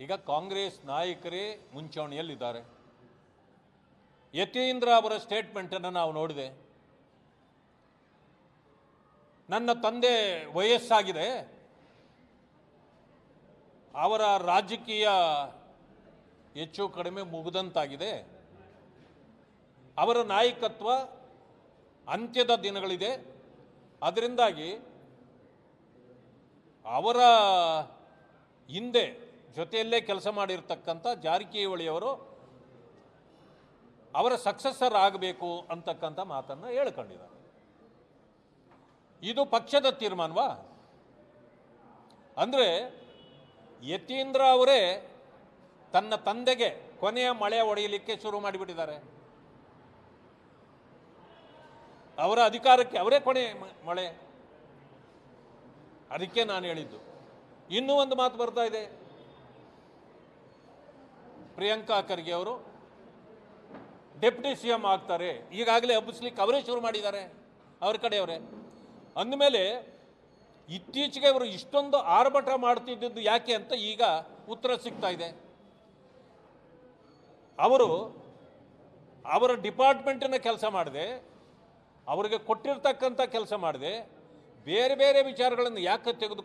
ಈಗ ಕಾಂಗ್ರೆಸ್ ನಾಯಕರೇ ಮುಂಚೂಣಿಯಲ್ಲಿದ್ದಾರೆ. ಯತೀಂದ್ರ ಅವರ ಸ್ಟೇಟ್ಮೆಂಟನ್ನು ನಾವು ನೋಡಿದೆ. ನನ್ನ ತಂದೆ ವಯಸ್ಸಾಗಿದೆ, ಅವರ ರಾಜಕೀಯ ಹೆಚ್ಚು ಕಡಿಮೆ ಮುಗಿದಂತಾಗಿದೆ, ಅವರ ನಾಯಕತ್ವ ಅಂತ್ಯದ ದಿನಗಳಿದೆ, ಅದರಿಂದಾಗಿ ಅವರ ಹಿಂದೆ ಜೊತೆಯಲ್ಲೇ ಕೆಲಸ ಮಾಡಿರ್ತಕ್ಕಂಥ ಜಾರಕಿಹೊಳಿಯವರು ಅವರ ಸಕ್ಸಸ್ಸರ್ ಆಗಬೇಕು ಅಂತಕ್ಕಂಥ ಮಾತನ್ನು ಹೇಳ್ಕೊಂಡಿದ್ದಾರೆ. ಇದು ಪಕ್ಷದ ತೀರ್ಮಾನವಾ? ಅಂದರೆ ಯತೀಂದ್ರ ಅವರೇ ತನ್ನ ತಂದೆಗೆ ಕೊನೆಯ ಮಳೆ ಹೊಡೆಯಲಿಕ್ಕೆ ಶುರು ಮಾಡಿಬಿಟ್ಟಿದ್ದಾರೆ. ಅವರ ಅಧಿಕಾರಕ್ಕೆ ಅವರೇ ಕೊನೆ ಮಳೆ. ಅದಕ್ಕೆ ನಾನು ಹೇಳಿದ್ದು. ಇನ್ನೂ ಒಂದು ಮಾತು ಬರ್ತಾ ಇದೆ. ಪ್ರಿಯಾಂಕಾ ಖರ್ಗೆ ಅವರು ಡೆಪ್ಯೂಟಿ CM ಆಗ್ತಾರೆ, ಈಗಾಗಲೇ ಹಬ್ಬಿಸ್ಲಿಕ್ಕೆ ಅವರೇ ಶುರು ಮಾಡಿದ್ದಾರೆ, ಅವ್ರ ಕಡೆಯವರೇ. ಅಂದಮೇಲೆ ಇತ್ತೀಚೆಗೆ ಅವರು ಇಷ್ಟೊಂದು ಆರ್ಭಟ ಮಾಡ್ತಿದ್ದದ್ದು ಯಾಕೆ ಅಂತ ಈಗ ಉತ್ತರ ಸಿಗ್ತಾ ಇದೆ. ಅವರು ಅವರ ಡಿಪಾರ್ಟ್ಮೆಂಟಿನ ಕೆಲಸ ಮಾಡದೆ, ಅವರಿಗೆ ಕೊಟ್ಟಿರ್ತಕ್ಕಂಥ ಕೆಲಸ ಮಾಡದೆ, ಬೇರೆ ಬೇರೆ ವಿಚಾರಗಳನ್ನು ಯಾಕೆ ತೆಗೆದುಕೊಂಡು